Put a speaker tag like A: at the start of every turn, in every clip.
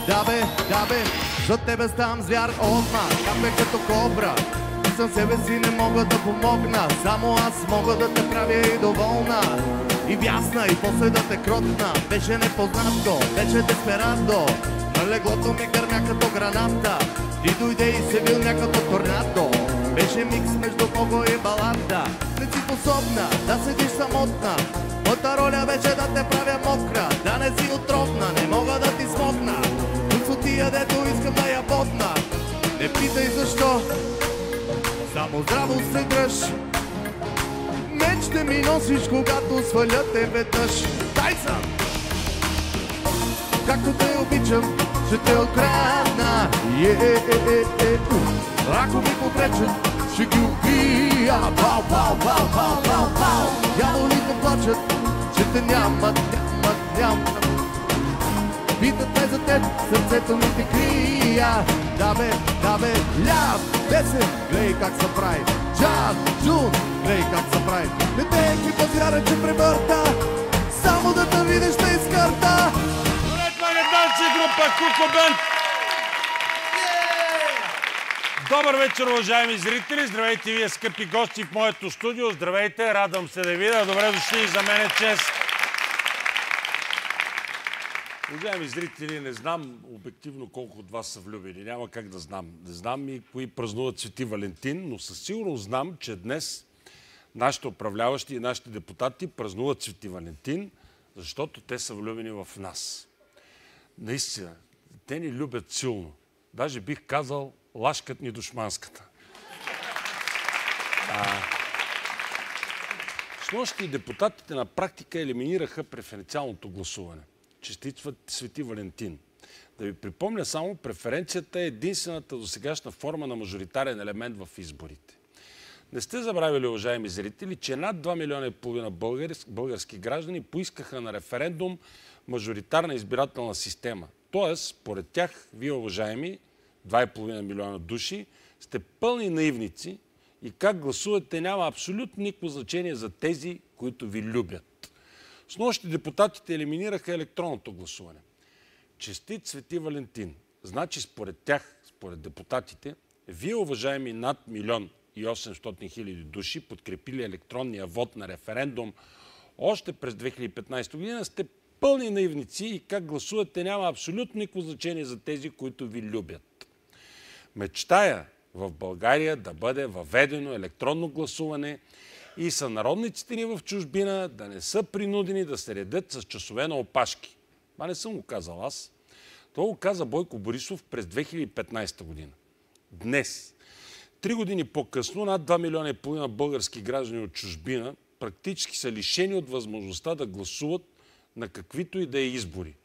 A: да бе, за тебе ставам звяр отма, капе като кобра. И съм себе си не мога да помогна, само аз мога да те правя и доволна. И вясна, и после да те кротна. Беше непознато, беше десперадо. На леглото ми гърмя като граната. Ти дойде и се вилня като торнадо. Беше микс между бого и балада. Не си способна да седиш самотна. Моята роля беше да те правя мокра. Да не си отровна, не мога да ти смогна. Тия, дето искам да я ботна. Не питай защо, само здраво се дръж. Меч ще ми носиш, когато сваля те веднъж. Дай са! Както те обичам, ще те открадна. Ако ми попречат, ще ги убия. Бау, бау, бау, бау, бау, бау. Дяволите плачат, че те нямат. Питат ме за теб, сърцето ми те крия. Да бе, ляв, десен, гледай как се прави. Джаз, джун, гледай как се прави. Не те екипа звяра, че пребърта. Само да те видиш те изкърта.
B: Добре, това е танци група Куко Бенд. Добър вечер, уважаеми зрители. Здравейте, вие скъпи гости в моето студио. Здравейте, радвам се да видя. Добре дошли и за мен е чест. Уважаеми зрители, не знам обективно колко от вас са влюбени. Няма как да знам. Не знам и кои празнуват Свети Валентин, но със сигурност знам, че днес нашите управляващи и нашите депутати празнуват Свети Валентин, защото те са влюбени в нас. Наистина, те ни любят силно. Даже бих казал, лашкат ни душманската. Снощи депутатите на практика елиминираха преференциалното гласуване. Честитват Свети Валентин. Да ви припомня само, преференцията е единствената досегашна форма на мажоритарен елемент в изборите. Не сте забравили, уважаеми зрители, че над 2,5 милиона български граждани поискаха на референдум мажоритарна избирателна система. Тоест, според тях, вие, уважаеми 2,5 милиона души, сте пълни наивници и как гласувате няма абсолютно никакво значение за тези, които ви любят. Снощи депутатите елиминираха електронното гласуване. Честит Свети Валентин. Значи според тях, според депутатите, вие, уважаеми над 1 800 000 души, подкрепили електронния вод на референдум още през 2015 година, сте пълни наивници и как гласувате няма абсолютно никакво значение за тези, които ви любят. Мечтая в България да бъде въведено електронно гласуване и сънародниците ни в чужбина да не са принудени да се редят с часове на опашки. Това не съм го казал аз. Това го каза Бойко Борисов през 2015 година. Днес, 3 години по-късно, над 2,5 милиона български граждани от чужбина практически са лишени от възможността да гласуват на каквито и да е избори.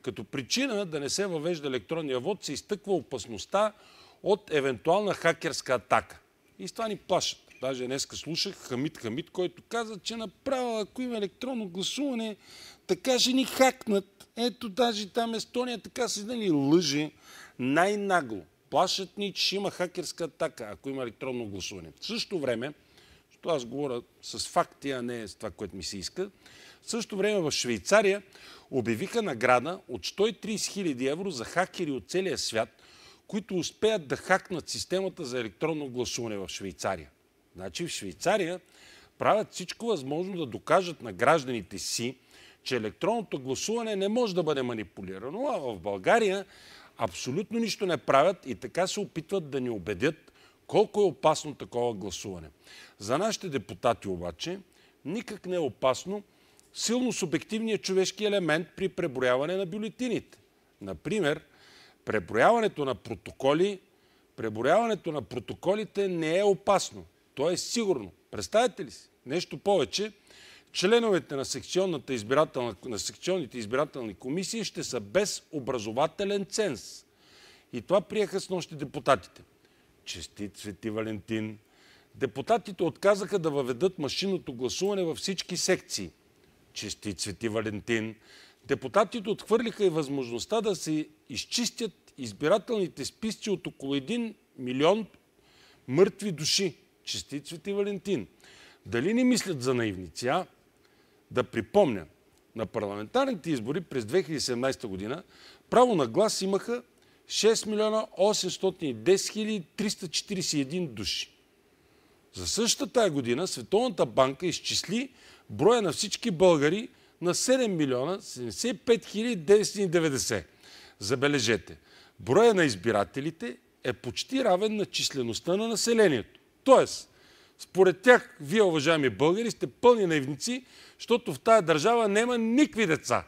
B: Като причина да не се въвежда електронния вод се изтъква опасността от евентуална хакерска атака. И с това ни плашат. Даже днеска слушах Хамид, който каза, че направо, ако има електронно гласуване, така ще ни хакнат. Ето, даже там Естония така се дали лъже най-нагло. Плашат ни, че ще има хакерска атака, ако има електронно гласуване. В същото време, защото аз говоря с факти, а не с това, което ми се иска, в същото време в Швейцария обявиха награда от 130 000 евро за хакери от целия свят, които успеят да хакнат системата за електронно гласуване в Швейцария. Значи в Швейцария правят всичко възможно да докажат на гражданите си, че електронното гласуване не може да бъде манипулирано, а в България абсолютно нищо не правят и така се опитват да ни убедят колко е опасно такова гласуване. За нашите депутати обаче никак не е опасно силно субективният човешки елемент при преброяване на бюлетините. Например, преброяването на протоколите не е опасно. То е сигурно. Представете ли си? Нещо повече, членовете на секционните избирателни комисии ще са без образователен ценз. И това приеха снощи депутатите. Честит Свети Валентин! Депутатите отказаха да въведат машинното гласуване във всички секции. Честит Свети Валентин! Депутатите отхвърлиха и възможността да се изчистят избирателните списъци от около 1 милион мъртви души. Честит Свети Валентин! Дали не мислят за наивници, а? Да припомня, на парламентарните избори през 2017 година право на глас имаха 6 милиона 810 хиляди 341 души. За същата тая година Световната банка изчисли броя на всички българи на 7 милиона 75 хиляди 990. Забележете, броя на избирателите е почти равен на числеността на населението. Тоест, според тях, вие, уважаеми българи, сте пълни наивници, защото в тая държава няма никакви деца.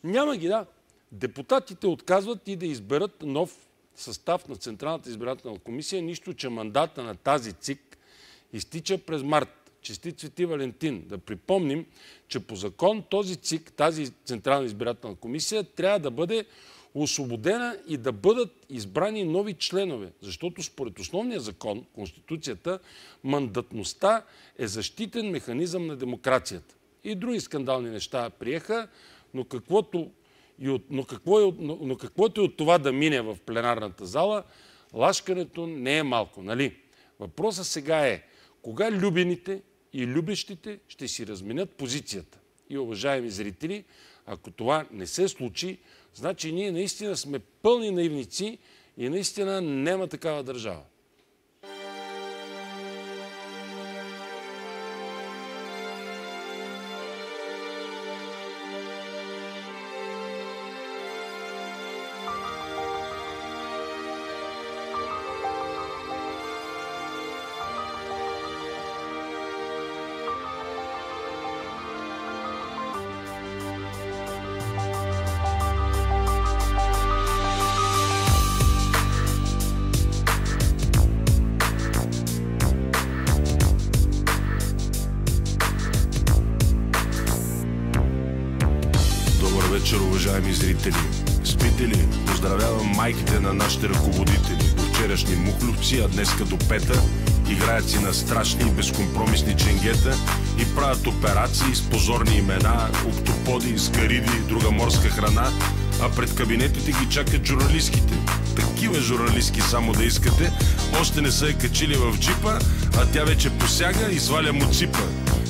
B: Няма ги, да. Депутатите отказват и да изберат нов състав на Централната избирателна комисия, нищо, че мандата на тази ЦИК изтича през март. Честит Свети Валентин. Да припомним, че по закон този ЦИК, тази Централна избирателна комисия, трябва да бъде освободена и да бъдат избрани нови членове. Защото според основния закон, Конституцията, мандатността е защитен механизъм на демокрацията. И други скандални неща приеха, но каквото и от това да мине в пленарната зала, лашкането не е малко, нали? Въпросът сега е, кога любените и любещите ще си разменят позицията. И, уважаеми зрители, ако това не се случи, значи ние наистина сме пълни наивници и наистина няма такава държава.
C: вечер, уважаеми зрители. Спите ли? Поздравявам майките на нашите ръководители. До вчерашни мухлювци, а днеска до пета. Играят си на страшни и безкомпромисни ченгета и правят операции с позорни имена, октоподи, скариди, друга морска храна, а пред кабинетите ги чакат журналистките. Такива журналистки само да искате, още не са я качили в джипа, а тя вече посяга и сваля му ципа.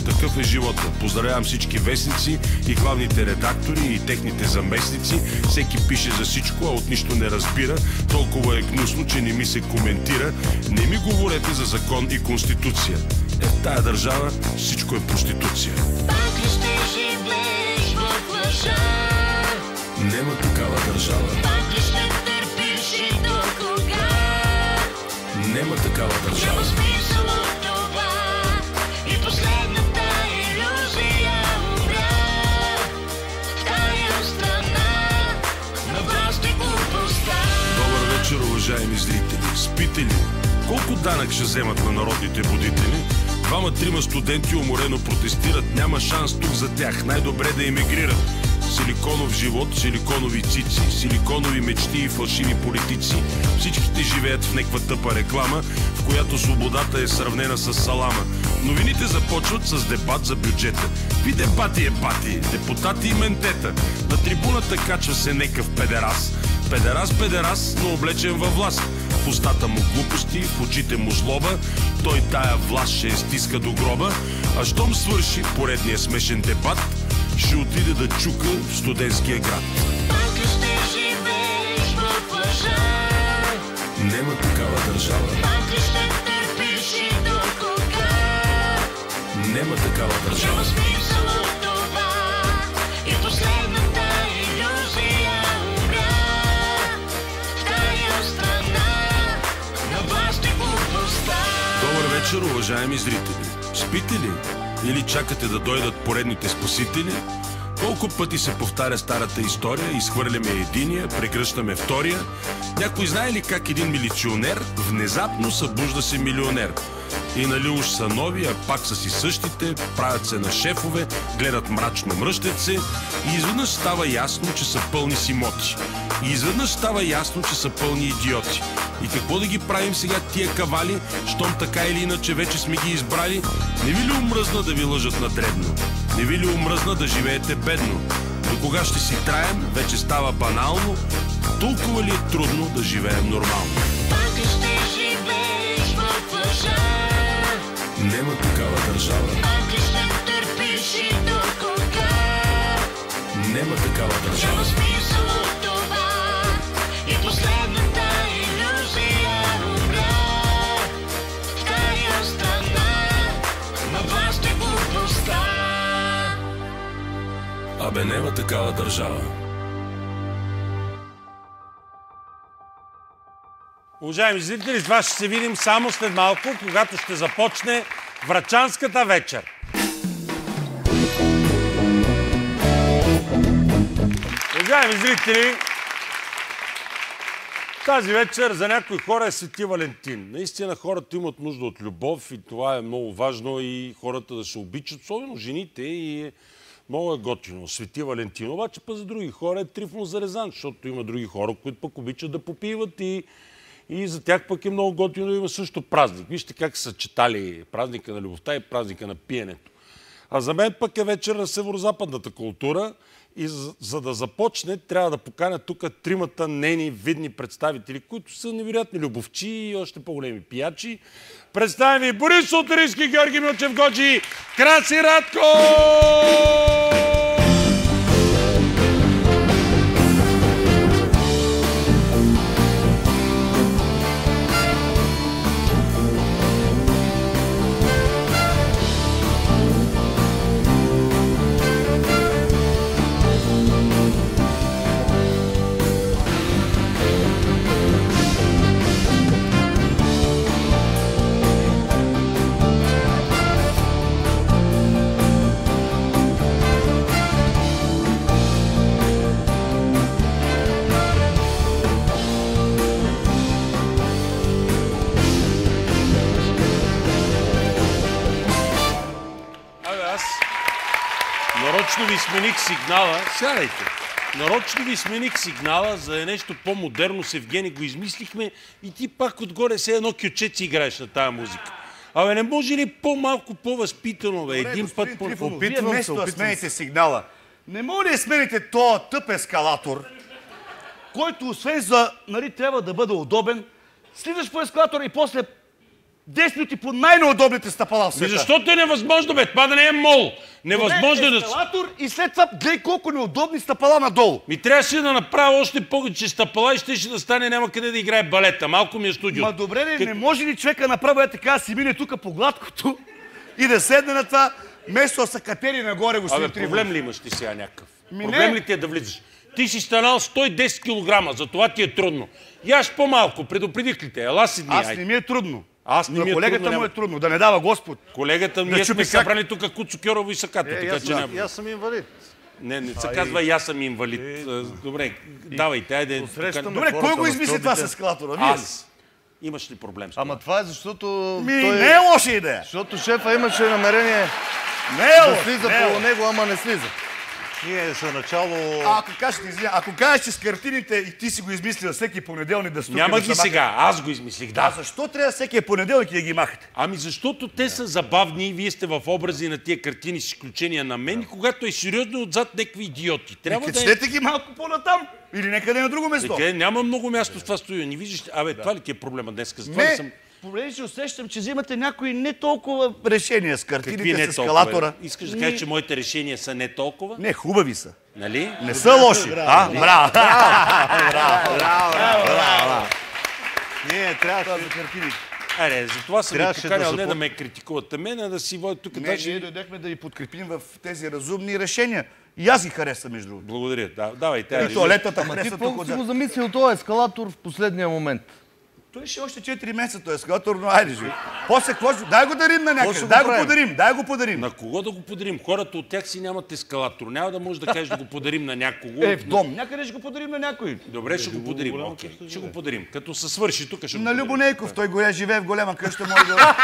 C: Такъв е живота. Поздравявам всички вестници и главните редактори и техните заместници. Всеки пише за всичко, а от нищо не разбира. Толкова е гнусно, че не ми се коментира. Не ми говорете за закон и конституция. В тая държава всичко е проституция.
D: Пак ли ще живееш в лъжа?
C: Нема такава държава.
D: Пак ли ще търпиш и до кога?
C: Нема такава държава.
D: Няма смисъл от това и последната илюзия умря. В тая страна на власт и глупостта.
C: Добър вечер, уважаеми зрители. Спите ли? Колко данък ще вземат на народните будители? Двама-трима студенти уморено протестират. Няма шанс тук за тях. Най-добре да емигрират. Силиконов живот, силиконови цици, силиконови мечти и фалшиви политици. Всичките живеят в някаква тъпа реклама, в която свободата е сравнена с салама. Новините започват с дебат за бюджета. Ви дебати е бати, депутати и ментета. На трибуната качва се некъв педерас. Педерас, но облечен във власт. В устата му глупости, в очите му злоба. Той тая власт ще я стиска до гроба. А щом свърши поредния смешен дебат, ще отиде да чука в студентския град.
D: Пак ли ще живееш в лъжа?
C: Нема такава държава.
D: Пак ли ще търпиш и до кога?
C: Нема такава
D: Няма
C: държава.
D: смисъл от това и последната илюзия умря. В тая страна на власт и глупостта.
C: Добър вечер, уважаеми зрители. Спите ли? Или чакате да дойдат поредните спасители? Колко пъти се повтаря старата история, изхвърляме единия, прегръщаме втория? Някой знае ли как един милиционер внезапно събужда се милионер? И нали уж са нови, а пак са си същите, правят се на шефове, гледат мрачно, мръщат се и изведнъж става ясно, че са пълни с имоти. И изведнъж става ясно, че са пълни идиоти. И какво да ги правим сега тия кавали, щом така или иначе вече сме ги избрали? Не ви ли омръзна да ви лъжат на дребно? Не ви ли омръзна да живеете бедно? До кога ще си траем, вече става банално? Толкова ли е трудно да живеем нормално?
D: Пак ли ще живееш в лъжа?
C: Нема такава държава.
D: Пак ли ще търпиш и до кога?
C: няма такава държава.
D: Няма смисъл от това и последната иллюзия умря. В тая страна на власт и глупостта.
C: Абе, няма такава държава.
B: Уважаеми зрители, с вас ще се видим само след малко, когато ще започне Врачанската вечер. Уважаеми зрители, тази вечер за някои хора е Свети Валентин. Наистина хората имат нужда от любов и това е много важно и хората да се обичат, особено жените, и много е готино. Свети Валентин. Обаче пък за други хора е Трифон Зарезан, защото има други хора, които пък обичат да попиват и за тях пък е много готино да има също празник. Вижте как са съчетали празника на любовта и празника на пиенето. А за мен пък е вечер на северозападната култура и за да започне, трябва да поканя тук тримата нейни видни представители, които са невероятни любовчи и още по-големи пиячи. Представям ви Борис Султарийски, Георги Милчев Годжи, Краси Радко! Нарочно ви смених сигнала. Сядайте. Нарочно ви смених сигнала за нещо по-модерно. С Евгений го измислихме и ти пак отгоре се едно кючет си играеш на тая музика. Абе, не може ли по-малко по-възпитано, бе? Един път
E: по... Вие вместо да смените сигнала, не може ли да смените този тъп ескалатор, който освен за, нали, трябва да бъде удобен, слизаш по ескалатора и после 10 минути по най-неудобните стъпала в света.
B: Защото е невъзможно, бе. Това да не е мол. Невъзможно е да...
E: ескалатор и след това гледай колко неудобни стъпала надолу.
B: Ми трябваше да направя още повече стъпала и щеше да стане, няма къде да играе балета. Малко ми е студио.
E: Ма добре, не може ли човека направо е така да си мине тук по гладкото и да седне на това, вместо да са катери нагоре, господин Трифонов?
B: Проблем ли имаш ти сега някакъв? Проблем ли ти е да влизаш? Ти си станал 110 кг, за това ти е трудно. Яш по-малко, предупредих ли те? Ела си дни.
E: Аз не ми е трудно.
B: На
E: колегата му е трудно, да не дава Господ.
B: Колегата ми сме събрали тук Куцо Кьорово и Саката, така че няма.
F: Аз съм инвалид.
B: Не се казва и аз съм инвалид. Добре, давайте, айде.
E: Добре, кой го измисли това с ескалатора?
B: Аз. Имаш ли проблем с това?
F: Ама това е защото...
E: Не е лоша идея.
F: Защото шефа имаше намерение да слиза по него, ама не слиза. Ние за начало...
E: Ако кажеш, че с картините и ти си го измислил всеки понеделник да стукне...
B: Няма ги сега, аз го измислих, да.
E: А защо трябва всеки понеделник да ги махате?
B: Ами защото те са забавни и вие сте в образи на тия картини с изключение на мен, и когато е сериозно отзад някакви идиоти.
E: Трябва да качнете ги малко по-натам или някъде на друго место.
B: Няма много място в това студио. Не виждаш, това ли ти е проблема днес?
E: Проблем ще усещам, че взимате някои не толкова решения с картините, с ескалатора.
B: Искаш да кажеш, че моите решения са не толкова?
E: Не, хубави са.
B: Нали?
E: Не са лоши. Браво! Браво!
F: Ние трябваше да
E: картините.
B: Аре, затова съм ви поканял не да ме критикувате мен, а да си водят тук.
E: Не, ние дойдехме да ви подкрепим в тези разумни решения. И аз ги харесвам, между другото.
B: Благодаря. Давайте.
E: И туалетата харесва тук.
F: Колко си го замислил този ескалатор в последния момент?
E: Той ще още 4 месеца, той е ескалатор, но айде живи. После какво? Дай го дарим на някъде. Дай го подарим.
B: На кого да го подарим? Хората от тях си нямат ескалатор. Няма да може да кажеш да го подарим на някого.
E: В дом. Някъде ще го подарим на някой.
B: Добре, ще го подарим. Окей. Ще го подарим. Като се свърши тук ще го
E: подарим. На Любо Нейков. Той го живее в голяма къща. Може да...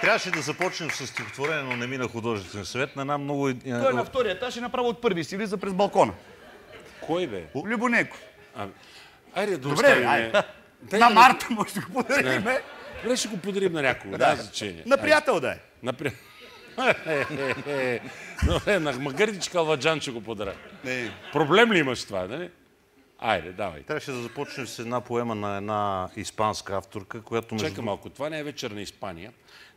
F: Трябваше да започнем с стихотворение, но не мина художествен съвет на една много...
E: Той на втория етаж и направо от първи си влиза през балкона.
B: Кой бе?
E: Любо Нейков.
B: Айде да оставим.
E: На Марта може да го подарим.
B: Добре, ще го подарим на някого. Да, значение.
E: На приятел да е.
B: Добре, на Магърдич Калваджан ще го подаря. Проблем ли имаш това, нали? Айде, давай.
G: Трябваше да започнем с една поема на една испанска авторка, която...
B: Чакай малко, това не е вечер на Испания.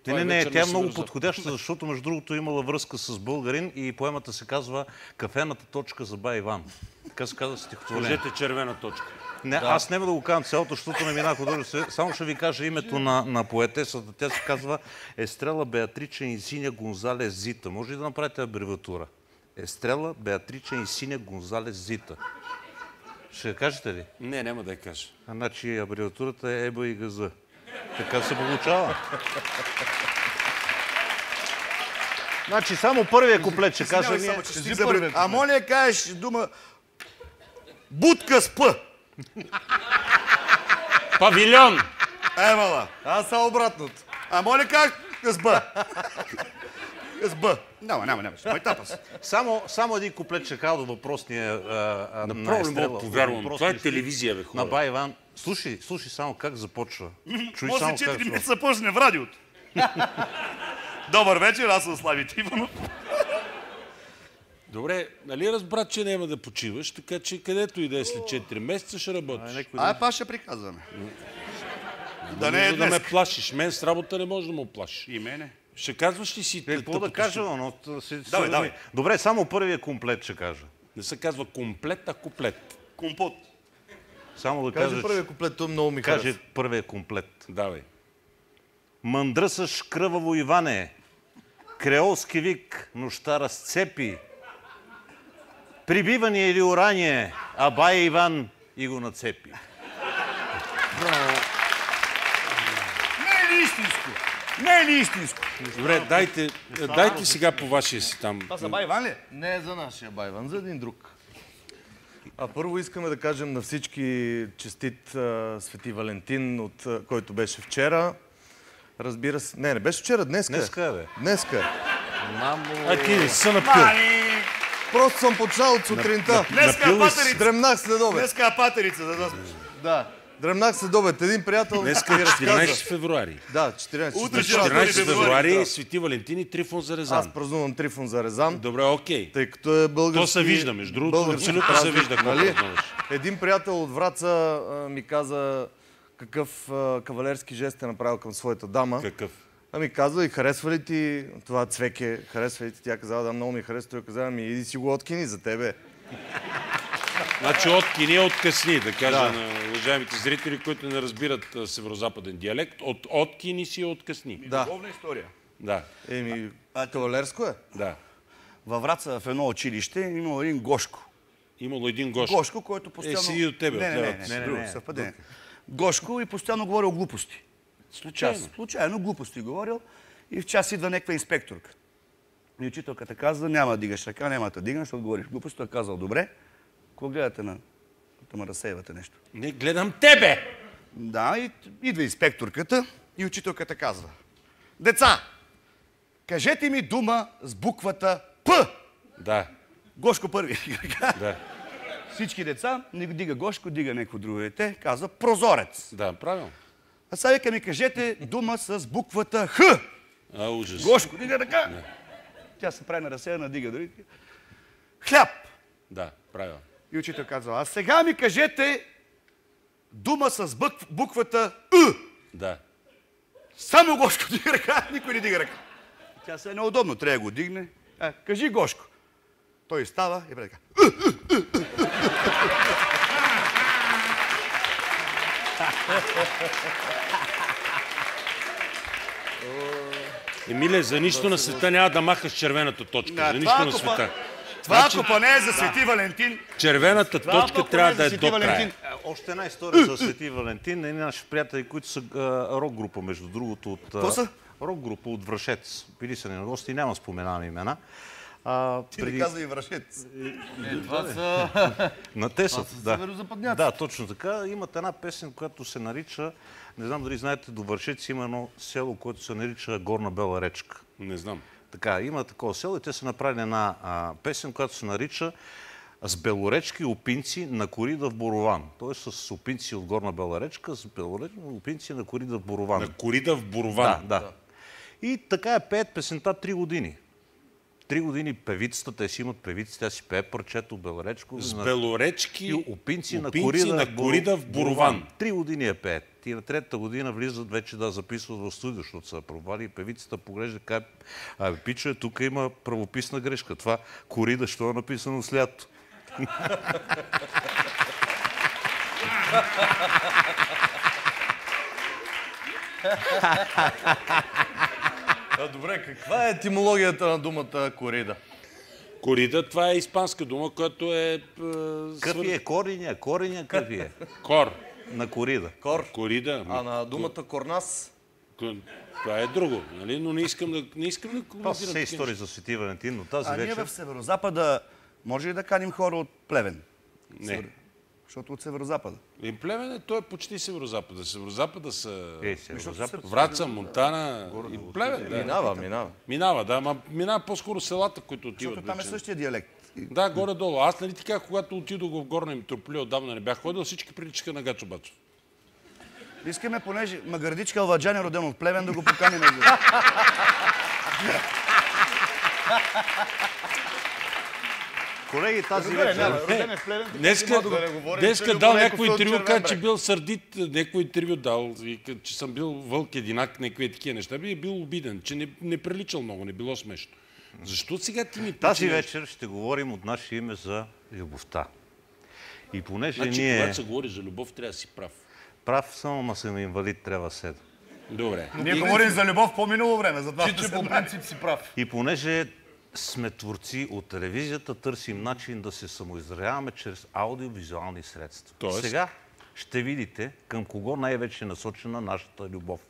G: Не, тя е много подходяща, защото между другото имала връзка с българин и поемата се казва "Кафената точка за бай Иван". Така се казва стихотворение.
B: Кажете червена точка.
G: Не, аз няма да го казвам цялото, защото не минах художествено. Само ще ви кажа името на поетесата. Тя се казва Естрела Беатрича Инсиня Гонзалес Зита. Може ли да направите абревиатура? Естрела Беатрича Инсиня Гонзалес Зита. Ще я кажете ли?
B: Не, няма да я кажа.
G: Значи абревиатурата е ЕБА и ГЗ. Така се получава. Значи само първия куплет ще кажа.
E: А моля да кажеш дума будка с П.
B: Павилион!
E: Евала.
F: Аз съм обратното.
E: А моля кажеш с Б. С Б. Няма. Майтапа се.
G: Само един куплет ще кажа до въпросния
B: Направо не мога да повярвам. Това е телевизия, бе, хора.
G: На бай Иван. Слушай само как започва. Чуй
E: После
G: само
E: 4
G: как
E: месеца започне в радиото. Добър вечер, аз съм Слави Трифонов.
B: Добре, нали разбра, че няма да почиваш, така че където и да е след 4 месеца ще работиш.
E: Пак ще приказваме.
B: Да не е да ме плашиш. Мен с работа не може да му плашиш.
E: И мене.
B: Ще казваш ли си...
G: Какво да кажа, но...
E: Давай.
G: Добре, само първия комплект ще кажа.
B: Не се казва комплет, а куплет.
E: Компот.
G: Само да
F: Кажи
G: кажа...
F: първия куплет, той много ми хареса.
G: Кажи първия комплет.
B: Давай.
G: Мъндръсаш кръваво Иване, креолски вик, нощта разцепи. Прибиване или орание, а бай Иван и го нацепи.
E: Не е ли истинско?
B: Добре, дайте сега по вашия си там.
E: Това за бай Иван ли?
F: Не е за нашия Байван, за един друг. А първо искаме да кажем на всички честит Свети Валентин, който беше вчера. Разбира се... Не беше вчера, днеска.
G: Днеска, бе.
F: Днеска.
B: А ти не се напил.
F: Просто съм почнал от сутринта.
E: Днеска е патерица.
F: Дремнах след обед.
E: Днеска е патерица.
F: Да. Дремнах след обед. Един приятел
B: Днеска е 14 февруари.
F: Да, 14.
E: Утре ще
B: 14 февруари Свети Валентин и Трифон за
F: Аз
B: Резан.
F: празнувам Трифон за Резан.
B: Добре, окей.
F: Тъй като е български...
B: То се вижда, между другото, абсолютно се вижда какво празнуваш.
F: Един приятел от Враца ми каза какъв кавалерски жест е направил към своята дама.
B: Какъв?
F: Ами казва и харесва ли ти това цвеке? Харесва ли ти? Тя казала, да, много ми харесва. Той каза, ами иди си го откини за тебе.
B: Значи откини е откъсни, да кажа на уважаемите зрители, които не разбират северозападен диалект. От откини си откъсни.
F: Да.
E: Любовна история.
B: Да,
F: Еми, кавалерско е.
B: да.
E: Във Враца в едно училище имало един Гошко.
B: Имало един Гошко.
E: Гошко, който постоянно...
B: седи до тебе.
E: Не, съвпадение. Гошко и постоянно говорил глупости. Случайно глупости говорил и в час идва някаква инспекторка. И учителката казва, няма да дигаш ръка, няма да дигаш, защото говориш глупости. Той казал, добре, какво гледате на... да ме разсейвате нещо?
B: Не, гледам тебе!
E: Да, и идва инспекторката и учителката казва, деца, кажете ми дума с буквата П.
B: Да.
E: Гошко първи.
B: Да.
E: Всички деца, не дига Гошко, дига някакво друго дете, казва прозорец.
B: Да, правилно.
E: А сега вика ми кажете дума с буквата Х.
B: Ужас.
E: Гошко, дига така. Тя се прави на разсеяна, дига дори. Хляб.
B: Да, правилно.
E: И учител казва, а сега ми кажете дума с буквата Ъ.
B: Да.
E: Само Гошко дига ръка, никой не дига ръка. Тя се е неудобно, трябва да го дигне. Кажи Гошко. Той става и прави така.
B: Емиле, за нищо на света няма да махаш червената точка. За нищо на света.
E: Това ако па не е за Свети Валентин.
B: Червената точка трябва да е до края.
G: Още една история за Свети Валентин. Едни наши приятели, които са рок-група, между другото.
E: Какво са?
G: Рок-група от Врашец. Били са на гости, няма споменаваме имена.
E: Ти не каза и Врашец.
F: Това са...
G: На те са, да.
F: Северозападняци.
G: Да, точно така. Имат една песен, която се нарича, не знам дали знаете, до Вършец има едно село, което се нарича Горна Бела речка.
B: Не знам.
G: Така, има такова село и те са направили една песен, която се нарича С белоречки опинци на корида в Борован. Тоест с опинци от Горна Бела речка, с белоречки опинци на корида в Борован.
B: На корида в Борован.
G: Да. И така пеят песента 3 години. 3 години певицата, те си имат певици, тя си пее парчето Белоречко.
B: С Белоречки
G: и опинци на
B: корида в Борован.
G: 3 години я пеят. И на 3-та година влизат вече да записват в студио, защото са провали и певицата поглежда как пича, тук има правописна грешка. Това корида, що е написано с лято.
F: Добре, каква е етимологията на думата корида?
B: Корида, това е испанска дума, която е...
G: Какви е кореня? Кореня какви е?
B: Кор.
G: На корида.
B: Корида.
F: А на думата корнас?
B: Това е друго, нали? Но не искам да
G: Това са истории за Свети Валентин, но тази вечер...
E: А ние в Северозапада може ли да каним хора от Плевен?
B: Не.
E: Защото от Северозапада.
B: Плевен той е почти Северозапада. Северозапада са...
G: Северозапад.
B: Враца, Монтана и Плевен. Да.
F: Минава,
B: Да, минава по-скоро селата, които отиват.
E: Защото там е същия диалект.
B: Да, горе-долу. Аз, нали така, когато отидох в Горна Митрополия, отдавна не бях ходил, всички приличаха на Гачо Бачо.
E: Искаме, понеже Магардичка Алваджан е роден от Плевен, да го поканим.
G: Колеги, тази вечер...
B: Днеска дал някой интервю, каза, че бил сърдит, някой интервю дал, че съм бил вълк единак, някакви такива неща. Би бил обиден, че не приличал много, не било смешно. Защо сега ти ми...
G: Тази вечер ще говорим от наше име за любовта. И понеже ние...
B: Когато се говори за любов, трябва да си прав.
G: Прав съм, ама съм инвалид, трябва да седа.
B: Добре.
E: Ние говорим за любов по-минало време, затова че по принцип си прав.
G: И понеже сме творци от телевизията, търсим начин да се самоизразяваме чрез аудиовизуални средства.
B: Тоест?
G: Сега ще видите към кого най-вече е насочена нашата любов.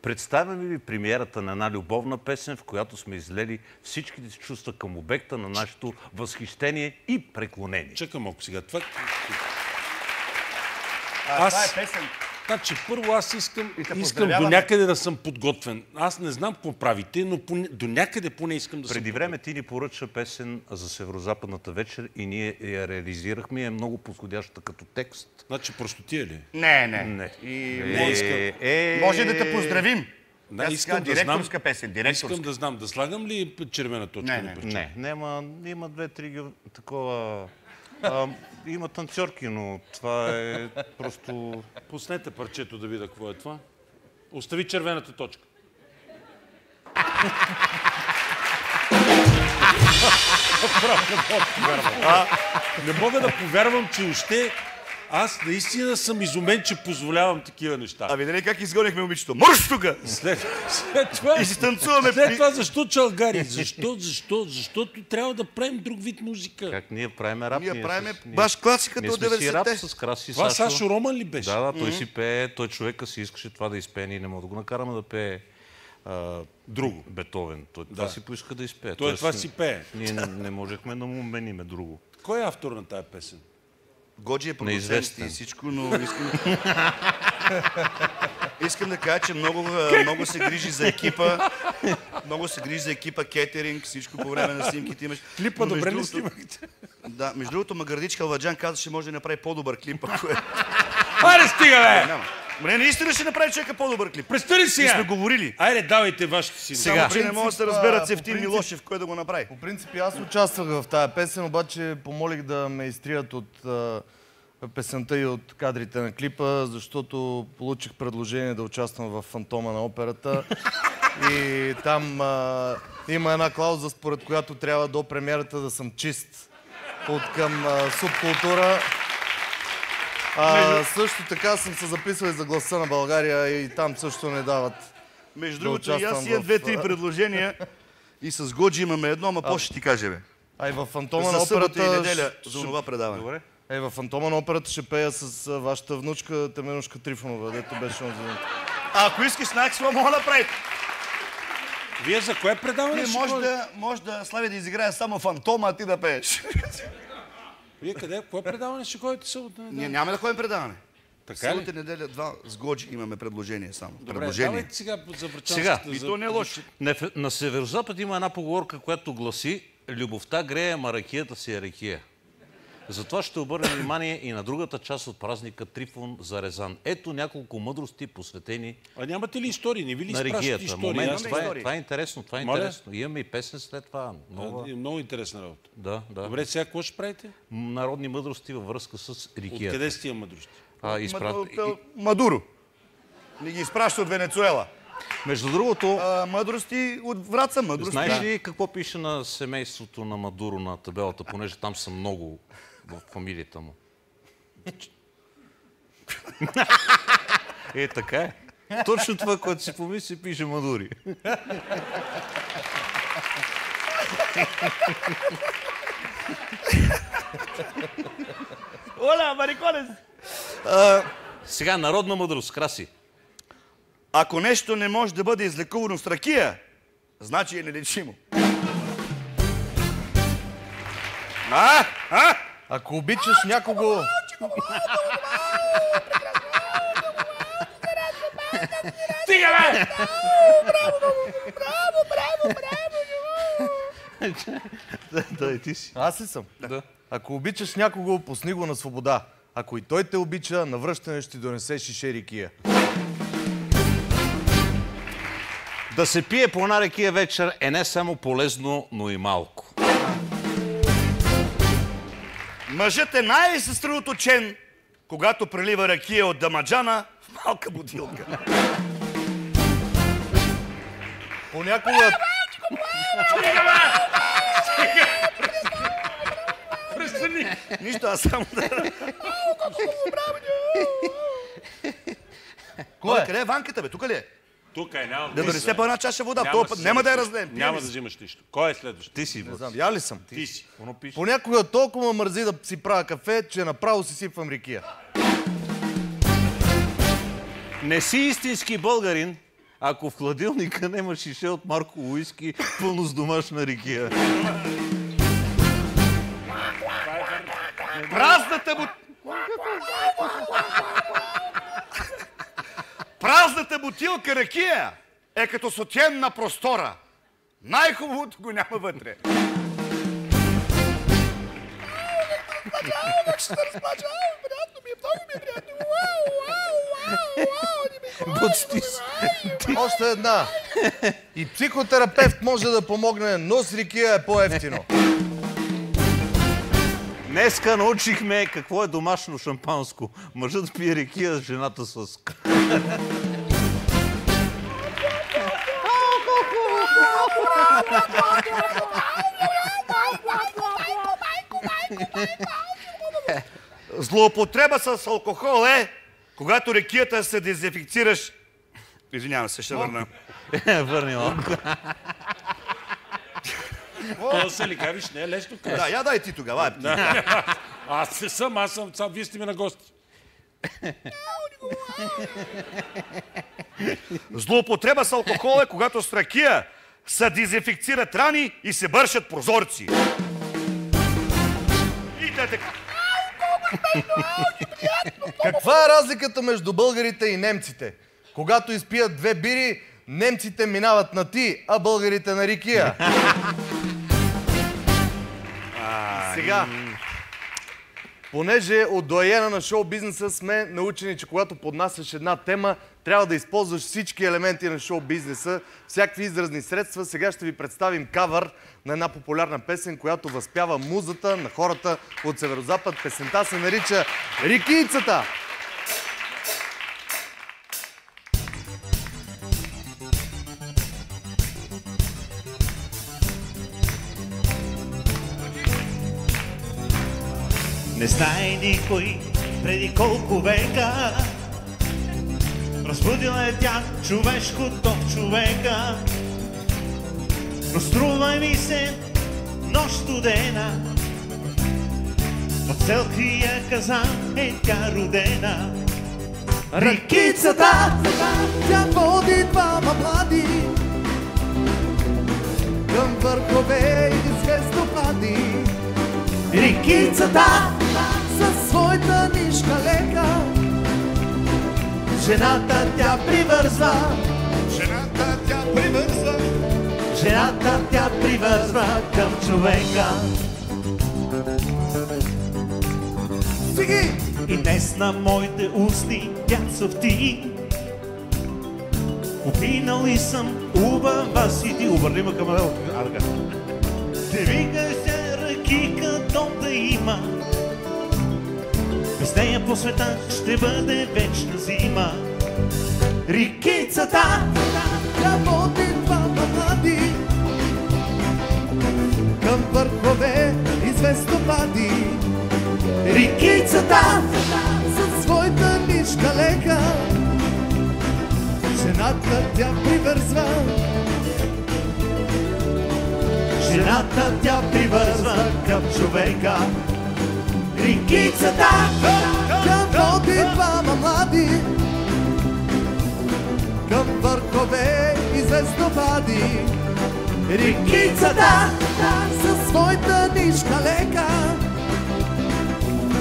G: Представяме ви премиерата на една любовна песен, в която сме излели всичките си чувства към обекта на нашето възхищение и преклонение.
B: Чакам малко сега. Това
E: Това е песен.
B: Значи, първо аз искам до някъде да съм подготвен. Аз не знам какво правите, но до някъде поне искам да съм
G: Преди време ти ни поръча песен за Северозападната вечер и ние я реализирахме. Е много подходяща като текст.
B: Значи простотия ли?
E: Не. Може да те поздравим.
B: Да, искам да знам. Да слагам ли червена точка?
G: Не, има 2-3 такова... Има танцорки, но това е просто...
B: Пуснете парчето да видя какво е това. Остави червената точка. Не мога да повярвам, че още аз наистина съм изумен, че позволявам такива неща.
E: А видели как изгонихме момичето? Мърш тука!
B: След това...
E: И си танцуваме.
B: След това защо чалгари? Защото трябва да правим друг вид музика.
G: Как ние правим рап?
E: Ние правим баш класиката от 90-те.
G: Ние сме си рап с Краси
B: Това
G: Сашо.
B: Сашо Роман ли беше?
G: Да, той си пее, той човека си искаше това да изпее, ние не мога да го накараме да пее друго. Бетовен. Той това си поиска да изпее.
B: Той това си пее.
G: Ние не можехме да му мениме друго.
B: Кой е автор на тая песен?
E: Годжи е продуцент и всичко, но искам да кажа, че много се грижи за екипа. Много се грижи за екипа, кетеринг, всичко по време на снимките имаш.
B: Клипа добре ли снимахте?
E: Да, между другото Магардичка Алваджан каза, че може да направи по-добър клип.
B: Айде стига, бе!
E: Не, наистина ще направи човека по-добър клип.
B: Престани сега!
E: И сме говорили.
B: Айде, давайте вашите си.
E: Сега, че не могат да се разберат Севтин Милошев, кой да го направи.
F: По принцип аз участвах в тая песен, обаче помолих да ме изтрият от песента и от кадрите на клипа, защото получих предложение да участвам в Фантома на операта. И там има една клауза, според която трябва до премиерата да съм чист от към субкултура. Също така съм се записал и за Гласа на България и там също не дават.
E: Между другото, и аз имам 2-3 предложения и с Годжи имаме едно, ама по ще ти каже, бе.
F: А и във Фантома на
E: За събота
F: операта...
E: и неделя за това предаване.
G: Добре.
F: Във Фантома на операта ще пея с вашата внучка Теменушка Трифонова, дето беше онзи ден.
E: Ако искаш на Аксела, мога да направите.
B: Вие за кое предаване ще
E: Може да Слави да изиграе само Фантома, а ти да пееш.
B: Вие къде? Кое предаване ще ходите събота неделя?
E: Ние няма да ходим предаване.
B: Така ли?
E: Събота неделя 2 с Годжи имаме предложение само.
B: Добре, давайте сега за врачанската...
G: Сега.
E: И то не е лошо.
G: На Северозапад има една поговорка, която гласи: любовта грее, ама ракията си е ракия. Затова ще обърнем внимание и на другата част от празника Трифон Зарезан. Ето няколко мъдрости, посветени
B: А нямате ли истории? Не ви ли
G: на
B: изпращате
G: регията.
B: истории?
G: Момент,
B: Аз-
G: това е интересно, това е
B: Моля?
G: интересно. Имаме и песен след това.
B: Много интересна работа.
G: Да.
B: Добре, сега какво ще правите?
G: Народни мъдрости във връзка с регията.
B: Откъде сте тия мъдрости?
E: Мадуро. Ни ги изпраща от Венецуела.
G: Между другото,
E: Мъдрости от Враца, мъдрости.
G: знаеш ли какво пише на семейството на Мадуро на табелата, понеже там са много в фамилията му? Така е. Точно това, което си помисли, пише Мадури.
E: Оля, мариконес!
G: Сега народна мъдрост, Краси.
E: Ако нещо не може да бъде излекувано с ракия, значи е нелечимо.
F: Ако обичаш някого...
E: Стига, бе!
G: Да, и ти си.
F: Аз ли съм?
G: Да.
F: Ако обичаш някого, пусни го на свобода. Ако и той те обича, на връщане ще ти донесе шише ракия.
G: Да се пие по една ракия вечер е не само полезно, но и малко.
E: Мъжът е най-съсредоточен, когато прелива ракия от дамаджана в малка бутилка.
F: Понякога...
E: Нищо, аз само да...
F: Кой е?
E: Къде е ванката, бе? Тук ли е?
B: Тук е, няма
E: Да донесе по една чаша вода.
B: Няма
E: Този
B: да
E: път
B: си
E: няма да я
B: взимаш
E: разлеем.
B: Няма да взимаш нищо. Кой е следващ?
G: Ти си,
F: Не знам, я ли съм?
B: Ти си.
G: Оно пише.
F: Понякога толкова мързи да си правя кафе, че направо си сипвам ракия.
G: Не си истински българин, ако в хладилника няма шише от Марко уиски, пълно с домашна ракия.
E: Празната бутилка ракия е като сотиен на простора. Най-хубавото го няма вътре.
F: Още една. И психотерапевт може да помогне, но с ракия е по-евтино.
G: Днеска научихме какво е домашно шампанско. Мъжът пие ракия, жената с лъск.
E: Злоупотреба с алкохол е, когато ракията се дезинфекцираш. Извинявам се, ще върна.
G: Върни малко.
B: Какво се ли кажеш? Не е лесно.
E: Да, я дай ти тогава.
B: Аз съм, вие сте ми на гости.
E: Злоупотреба с алкохол е, когато с ракия се дезинфекцират рани и се бършат прозорци. И те така.
F: Каква е разликата между българите и немците? Когато изпият две бири, немците минават на ти, а българите на ракия. Сега, понеже от доайена на шоу-бизнеса сме научени, че когато поднасяш една тема, трябва да използваш всички елементи на шоу-бизнеса, всякакви изразни средства. Сега ще ви представим кавър на една популярна песен, която възпява музата на хората от Северозапад. Песента се нарича "Рикийцата".
H: Не знае никой преди колко века разбудила е тя човешкото в човека. Но струва ми се нощ студена, от целкия казан е тя родена.
A: Рекицата, тя води двама млади към върхове и звездопади. Рекицата със своята нишка лека, жената тя привързва,
E: Жената тя привързва.
H: жената тя привързва към човека. И днес на моите устни тя цъфти. Опинали съм убава си ти. Обърни ме към лево. Те викаш се ръки като да има. Без нея по света ще бъде вечна зима. Рекицата
A: тя води двама млади към върхове и звездопади.
H: Рекицата
A: Със своята нишка лека жената тя привързва.
H: Жената тя привързва към човека. Рекицата
A: Тя води двама млади към върхове и звездопади.
H: Рекицата
A: Със своята нишка лека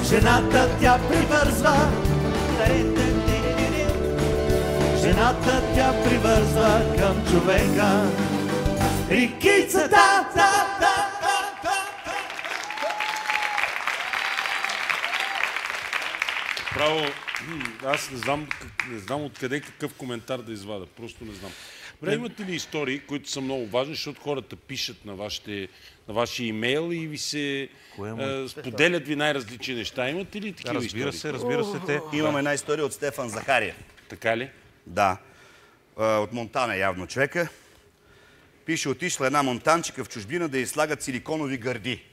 H: жената тя привързва. Жената тя привързва към човека. Рекицата
B: Право, аз не знам откъде какъв коментар да извада. Просто не знам. Добре, имате ли истории, които са много важни, защото хората пишат на вашия имейл и ви се споделят ви най-различни неща. Имате ли такива истории?
G: Разбира се, те.
E: Имаме една история от Стефан Захариев.
B: Така ли?
E: Да. От Монтана явно човека. Пише, отишла една монтанчика в чужбина да й слагат силиконови гърди.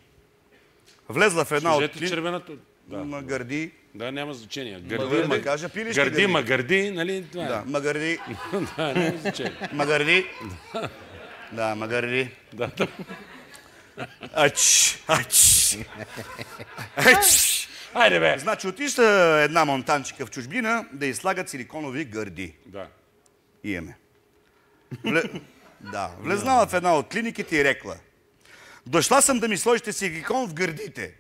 E: Влезла в една от
B: червената.
E: Да. Гърди.
B: Да, няма значение.
E: Гърди,
B: нали?
E: Да, магърди.
B: Да, няма значение.
E: Магърди. Да, магърди.
B: Да. Айде бе!
E: Значи отишла една монтанчика в чужбина да й слагат силиконови гърди.
B: Да.
E: Имаме. Да, влезнала в една от клиниките и рекла: дошла съм да ми сложите силикон в гърдите.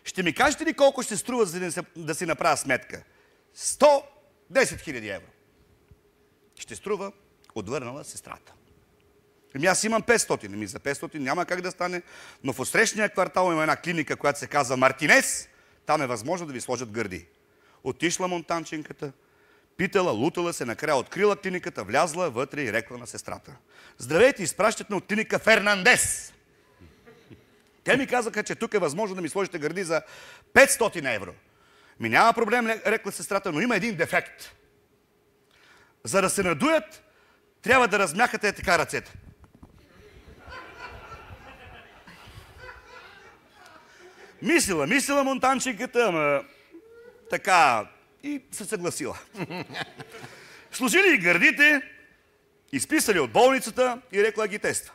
E: Ще ми кажете ли колко ще струва, за да си направя сметка? 10 000 евро. Ще струва, отвърнала сестрата. Ами аз имам 500. Ами за 500 няма как да стане, но в отсрещния квартал има една клиника, която се казва Мартинес. Там е възможно да ви сложат гърди. Отишла монтанченката, питала, лутала се, накрая открила клиниката, влязла вътре и рекла на сестрата: здравейте, изпращат ме от клиника Фернандес. Те ми казаха, че тук е възможно да ми сложите гърди за 500 евро. Ми няма проблем, рекла сестрата, но има един дефект. За да се надуят, трябва да размяхате така ръцете. Мислила монтанчиката, ама така и се съгласила. Сложили и гърдите, изписали от болницата и рекла ги тества.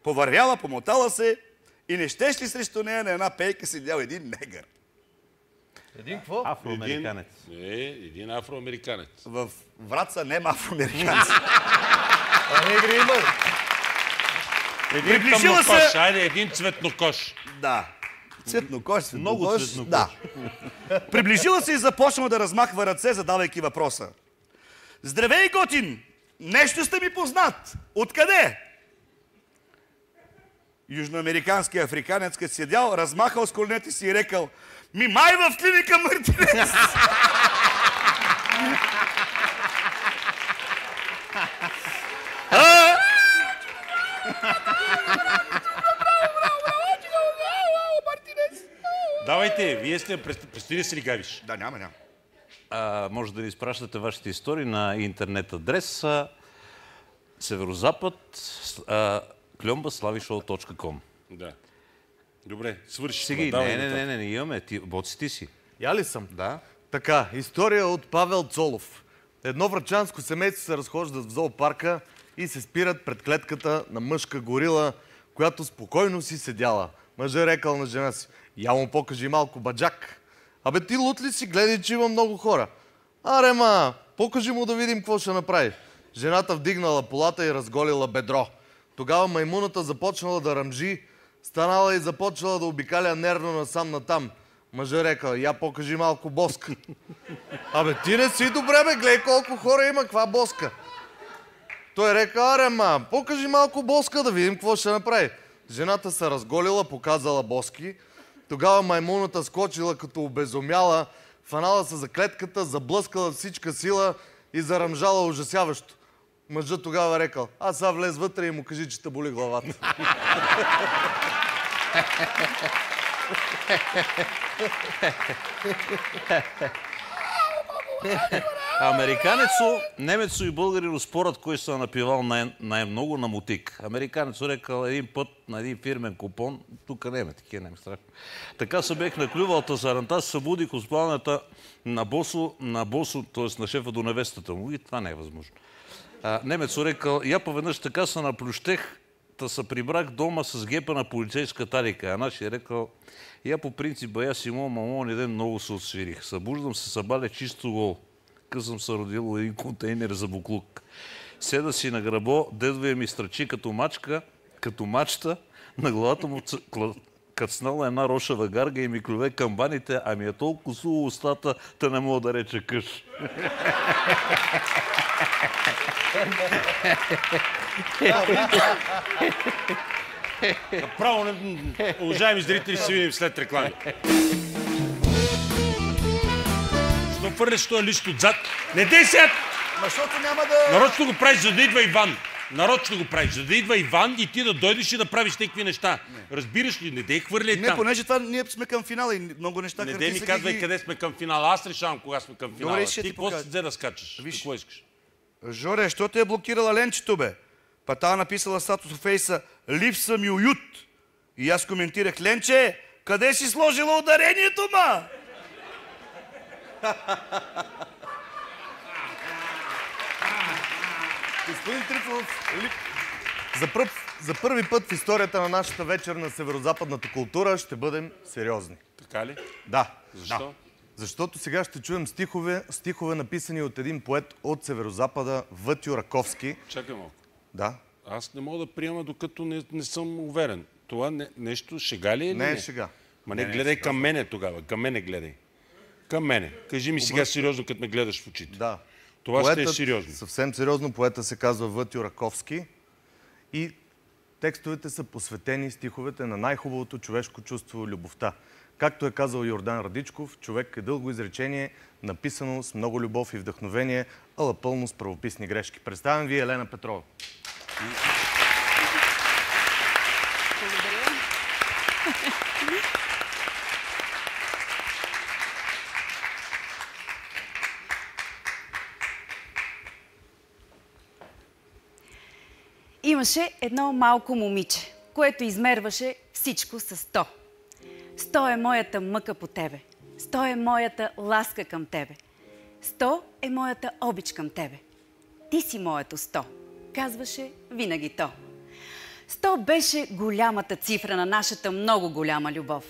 E: Повървяла, помотала се и не щеш ли срещу нея на една пейка седял един негър?
F: Един какво?
G: Афроамериканец.
B: Един афроамериканец.
E: В Враца нема афроамериканци.
F: Негри има.
B: Един тъмнокош, айде, един цветнокош.
E: Да. Цветнокош,
G: Много цветнокош.
E: Да. Приближила се и започна да размахва ръце, задавайки въпроса: здравей, готин! Нещо сте ми познат. Откъде? Южноамерикански африканец, като седял, размахал с коленете си и рекал: ми май в клиника Мартинес!
B: Давайте, вие сте, предстои да си ли гавиш?
E: Да, няма.
G: Може да ни изпращате вашите истории на интернет адрес северозапад @slavishow.com.
B: Да. Добре, свърши.
G: Сега, не, имаме. Боци ти си.
F: Я ли съм?
G: Да.
F: Така, история от Павел Цолов. Едно врачанско семейство се разхождат в зоопарка и се спират пред клетката на мъжка горила, която спокойно си седяла. Мъжът рекал на жена си: я му покажи малко баджак. Абе ти лут ли си, гледай, че има много хора. Аре ма, покажи му да видим какво ще направи. Жената вдигнала полата и разголила бедро. Тогава маймуната започнала да ръмжи, станала и започнала да обикаля нервно насам-натам. Мъжът рекал: я покажи малко боска. Абе ти не си добре, бе, гледай колко хора има, каква боска. Той река: аре ма, покажи малко боска да видим какво ще направи. Жената се разголила, показала боски. Тогава маймуната скочила като обезумяла, фанала се за клетката, заблъскала всичка сила и заръмжала ужасяващо. Мъжът тогава рекал: аз сега влез вътре и му кажи, че те боли главата.
G: Американецо, немецо и българино спорът, кой се напивал най-много на мотик. Американецо рекал един път на един фирмен купон, тук нема такива, нема страх. Така се бех наклювал тазаранта, се събудих от спалнята на босо, т.е. на шефа до невестата му, и това не е възможно. Немецо рекал: я поведнъж така се наплющех, та се прибрах дома с гепа на полицейска талика. А нашия рекал: я по принцип бая си мамо, не ден много се отсвирих. Събуждам се събаля чисто гол. Късъм се родил един контейнер за буклук. Седа си на грабо, дедовия ми стръчи като мачта, на главата му кацнала една рошава гарга и ми клюве камбаните, а ми е толкова сува устата, та не мога да рече къш.
B: Направо, уважаеми зрители, ще се видим след реклами. Що фърляш този лист отзад? Не дей сега!
E: Защото няма да...
B: Нарочно го правиш, за да идва Иван. Нарочно го правиш, за да идва Иван и ти да дойдеш и да правиш такива неща. Не. Разбираш ли? Не дей хвърляй там.
E: Не, понеже това ние сме към финала и много неща...
B: Не дей ми казвай къде сме към финала. Аз решавам кога сме към финала.
E: Добре,
B: ти какво се взе да скачаш?
E: Виж,
B: какво искаш?
E: Жоре, що те е блокирала ленчето, бе? Па тая написала статус в фейса: липса ми уют. И аз коментирах: Ленче, къде си сложила ударението, ма?
F: Господин Трифонов, за първи път в историята на нашата вечер на северозападната култура ще бъдем сериозни.
B: Така ли?
F: Да.
B: Защо?
F: Да. Защото сега ще чуем стихове написани от един поет от Северозапада, Вътьо Раковски.
B: Чакай малко.
F: Да.
B: Аз не мога да приема, докато не съм уверен. Това нещо шега ли е или не?
F: Не е шега.
B: Ма не гледай към мене тогава. Към мене гледай. Към мене. Кажи ми сега сериозно, като ме гледаш в очите.
F: Да.
B: Това ще е сериозно.
F: Съвсем сериозно. Поета се казва Вътьо Раковски и текстовете са посветени стиховете на най-хубавото човешко чувство — любовта. Както е казал Йордан Радичков, човек е дълго изречение, написано с много любов и вдъхновение, ала пълно с правописни грешки. Представям ви Елена Петрова.
I: Благодаря. Имаше едно малко момиче, което измерваше всичко с 100. 100 е моята мъка по тебе. 100 е моята ласка към тебе. 100 е моята обич към тебе. Ти си моето 100, казваше винаги то. 100 беше голямата цифра на нашата много голяма любов.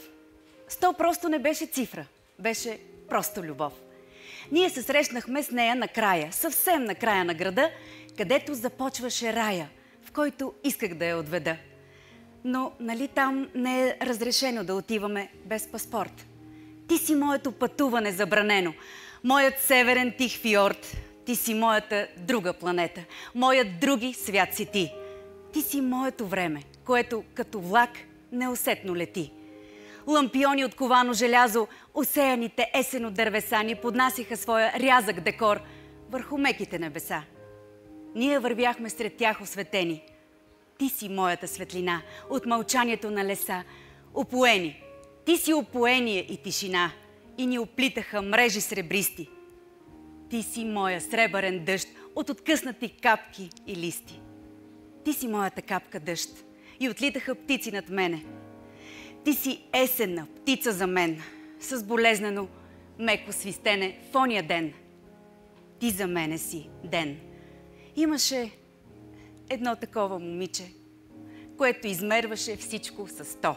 I: 100 просто не беше цифра, беше просто любов. Ние се срещнахме с нея накрая, съвсем накрая на града, където започваше рая, в който исках да я отведа. Но нали там не е разрешено да отиваме без паспорт? Ти си моето пътуване забранено, моят северен тих фиорд. Ти си моята друга планета, моят други свят си ти. Ти си моето време, което като влак неусетно лети. Лампиони от ковано желязо, усеяните есено дървеса ни поднасяха своя рязък декор върху меките небеса. Ние вървяхме сред тях осветени. Ти си моята светлина от мълчанието на леса. Опоени. Ти си опоение и тишина и ни оплитаха мрежи сребристи. Ти си моя сребърен дъжд от откъснати капки и листи. Ти си моята капка дъжд и отлитаха птици над мене. Ти си есенна птица за мен, с болезнено меко свистене в ония ден. Ти за мене си ден. Имаше едно такова момиче, което измерваше всичко с 100.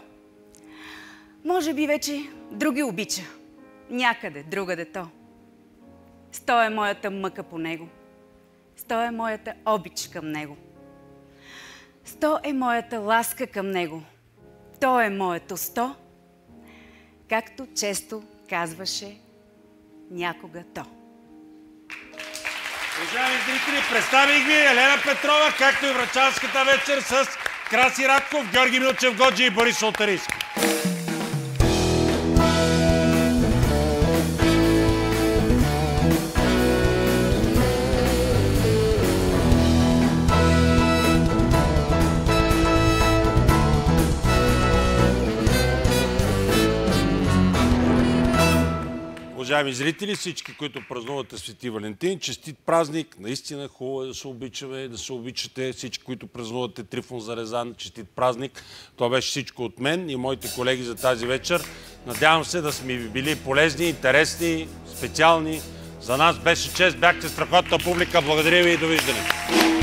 I: Може би вече други обича, някъде другаде то. 100 е моята мъка по него. 100 е моята обич към него. 100 е моята ласка към него. То е моето 100, както често казваше някога то.
B: Уважаеми зрители, представих ви Елена Петрова, както и врачанската вечер с Краси Радков, Георги Милчев Годжи и Борис Солтарийски. уважаеми зрители, всички, които празнувате Свети Валентин, честит празник. Наистина хубаво е да се обичаме, да се обичате. Всички, които празнувате Трифон Зарезан, честит празник. Това беше всичко от мен и моите колеги за тази вечер. Надявам се да сме били полезни, интересни, специални. За нас беше чест, бяхте страхотна публика. Благодаря ви и довиждане.